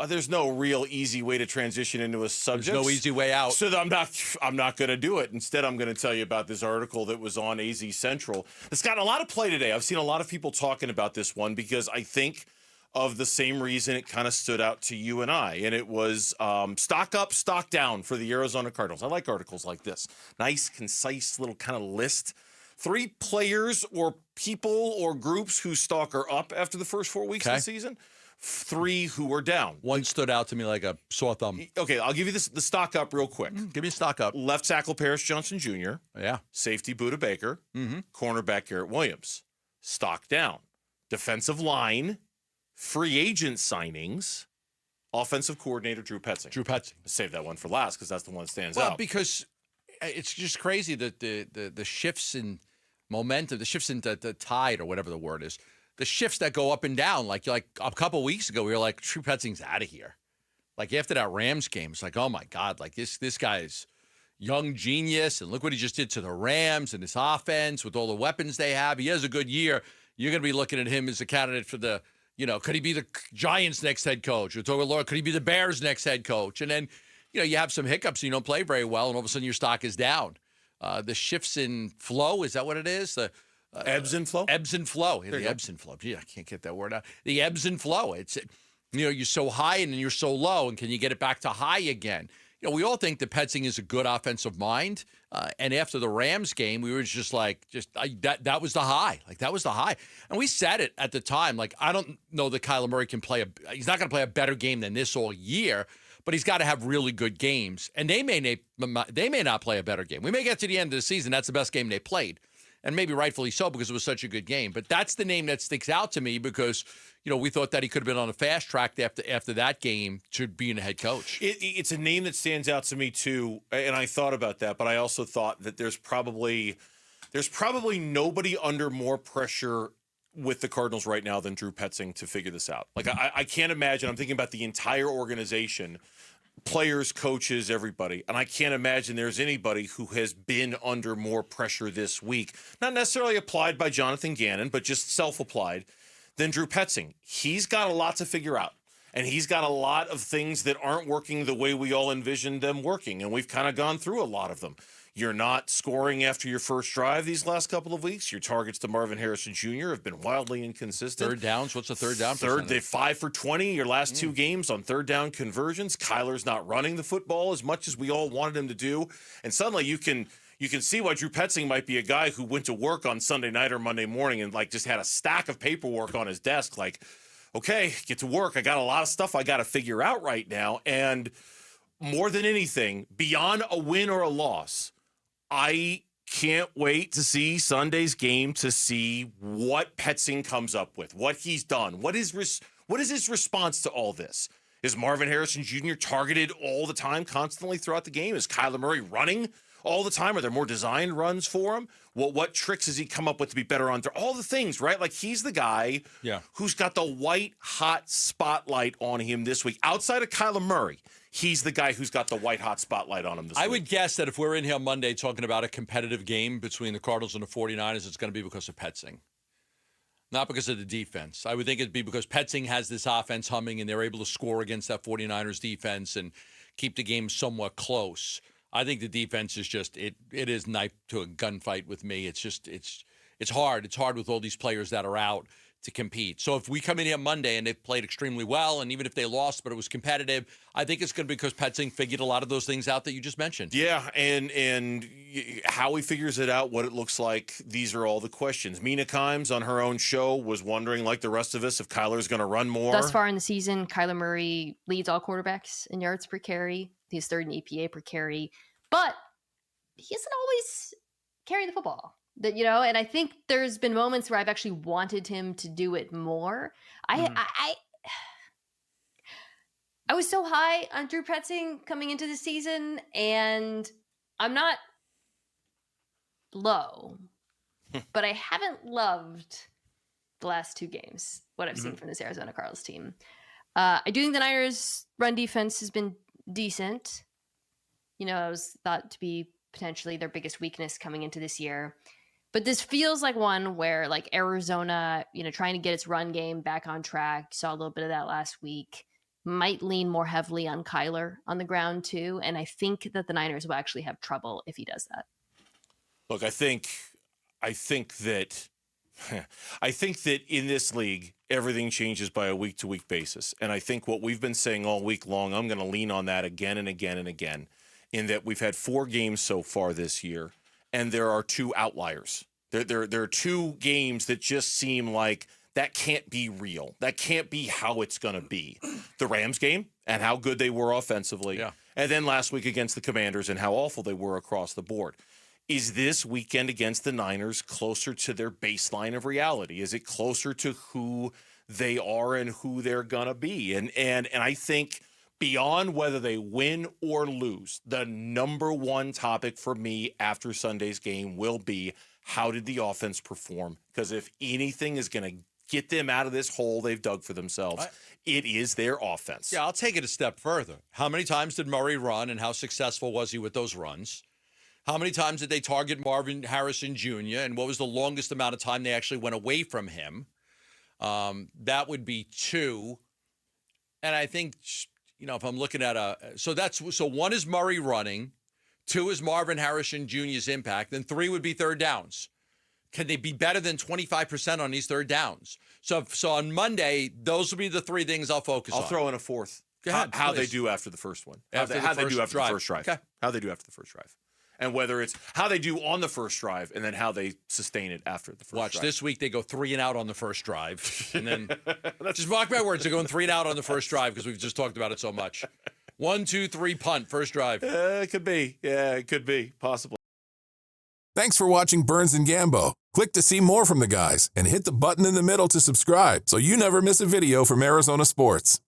There's no real easy way to transition into a subject. There's no easy way out. So I'm not going to do it. Instead, I'm going to tell you about this article that was on AZ Central. It's gotten a lot of play today. I've seen a lot of people talking about this one because I think of the same reason it kind of stood out to you and I, and it was stock up, stock down for the Arizona Cardinals. I like articles like this. Nice, concise little kind of list. 3 players or people or groups whose stock are up after the first 4 weeks of the season. 3 who are down. One stood out to me like a sore thumb. Okay, I'll give you the stock up real quick. Give me a stock up. Left tackle Paris Johnson Jr. Yeah. Safety Budda Baker. Cornerback Garrett Williams. Stock down. Defensive line. Free agent signings. Offensive coordinator Drew Petzing. Save that one for last because that's the one that stands out. Well, because it's just crazy that the shifts in momentum, the shifts in the tide or whatever the word is, the shifts that go up and down. Like a couple of weeks ago, we were like, Drew Petzing's out of here. Like after that Rams game, it's like, oh my God, like this guy's young genius, and look what he just did to the Rams and this offense with all the weapons they have. He has a good year. You're going to be looking at him as a candidate for the, could he be the Giants' next head coach? We're talking, Lord, could he be the Bears' next head coach? And then, you have some hiccups and you don't play very well, and all of a sudden your stock is down. The shifts in flow, is that what it is? The ebbs and flow? Ebbs and flow. The ebbs and flow. Gee, I can't get that word out. The ebbs and flow. It's, you're so high and then you're so low, and can you get it back to high again? We all think that Petzing is a good offensive mind. And after the Rams game, we were just like, that was the high. Like, that was the high. And we said it at the time. Like, I don't know that Kyler Murray can he's not going to play a better game than this all year, but he's got to have really good games. And they may not play a better game. We may get to the end of the season. That's the best game they played. And maybe rightfully so because it was such a good game. But that's the name that sticks out to me because, we thought that he could have been on a fast track after that game to being a head coach. It's a name that stands out to me too, and I thought about that, but I also thought that there's probably nobody under more pressure with the Cardinals right now than Drew Petzing to figure this out. Like I can't imagine. I'm thinking about the entire organization. Players, coaches, everybody. And I can't imagine there's anybody who has been under more pressure this week. Not necessarily applied by Jonathan Gannon, but just self-applied, than Drew Petzing. He's got a lot to figure out. And he's got a lot of things that aren't working the way we all envisioned them working. And we've kind of gone through a lot of them. You're not scoring after your first drive these last couple of weeks. Your targets to Marvin Harrison Jr. have been wildly inconsistent. Third downs, what's the third down percentage? They're 5 for 20 your last 2 games on third down conversions. Kyler's not running the football as much as we all wanted him to do. And suddenly you can see why Drew Petzing might be a guy who went to work on Sunday night or Monday morning and just had a stack of paperwork on his desk. Like, okay, get to work. I got a lot of stuff I got to figure out right now. And more than anything, beyond a win or a loss, I can't wait to see Sunday's game to see what Petzing comes up with, what he's done. What is his response to all this? Is Marvin Harrison Jr. targeted all the time, constantly throughout the game? Is Kyler Murray running all the time? Are there more designed runs for him? What tricks has he come up with to be better on? All the things, right? Like, he's the guy who's got the white-hot spotlight on him this week. Outside of Kyler Murray, he's the guy who's got the white-hot spotlight on him this week. I would guess that if we're in here Monday talking about a competitive game between the Cardinals and the 49ers, it's going to be because of Petzing. Not because of the defense. I would think it'd be because Petzing has this offense humming and they're able to score against that 49ers defense and keep the game somewhat close. I think the defense is just it is knife to a gunfight with me. It's just it's hard. It's hard with all these players that are out to compete. So if we come in here Monday and they've played extremely well, and even if they lost, but it was competitive, I think it's going to be because Petzing figured a lot of those things out that you just mentioned. Yeah, and how he figures it out, what it looks like, these are all the questions. Mina Kimes on her own show was wondering, like the rest of us, if Kyler's going to run more. Thus far in the season, Kyler Murray leads all quarterbacks in yards per carry. He's third in EPA per carry, but he doesn't always carry the football. And I think there's been moments where I've actually wanted him to do it more. I was so high on Drew Petzing coming into the season, and I'm not low, but I haven't loved the last 2 games, what I've seen from this Arizona Cardinals team. I do think the Niners' run defense has been decent. It was thought to be potentially their biggest weakness coming into this year. But this feels like one where, like, Arizona, trying to get its run game back on track. Saw a little bit of that last week. might lean more heavily on Kyler on the ground too. And I think that the Niners will actually have trouble if he does that. Look, I think that I think that in this league, everything changes by a week-to-week basis. And I think what we've been saying all week long, I'm going to lean on that again and again and again, in that we've had 4 games so far this year, and there are 2 outliers. There are 2 games that just seem like that can't be real. That can't be how it's going to be. The Rams game and how good they were offensively. Yeah. And then last week against the Commanders and how awful they were across the board. Is this weekend against the Niners closer to their baseline of reality? Is it closer to who they are and who they're going to be? And I think beyond whether they win or lose, the number one topic for me after Sunday's game will be, how did the offense perform? Because if anything is going to get them out of this hole they've dug for themselves, it is their offense. Yeah, I'll take it a step further. How many times did Murray run, and how successful was he with those runs? How many times did they target Marvin Harrison Jr., and what was the longest amount of time they actually went away from him? That would be 2. And I think, if I'm looking at so 1 is Murray running, 2 is Marvin Harrison Jr.'s impact, then 3 would be third downs. Can they be better than 25% on these third downs? So on Monday, those will be the 3 things I'll focus on. I'll throw in a 4th. Go ahead, how they do after the first one. How they do after the first drive. Okay. How they do after the first drive. And whether it's how they do on the first drive and then how they sustain it after the first drive. Watch, this week they go 3 and out on the first drive. And then, just mark my words, they're going 3 and out on the first drive because we've just talked about it so much. 1, 2, 3, punt, first drive. It could be. Yeah, it could be. Possibly. Thanks for watching Burns and Gambo. Click to see more from the guys and hit the button in the middle to subscribe so you never miss a video from Arizona sports.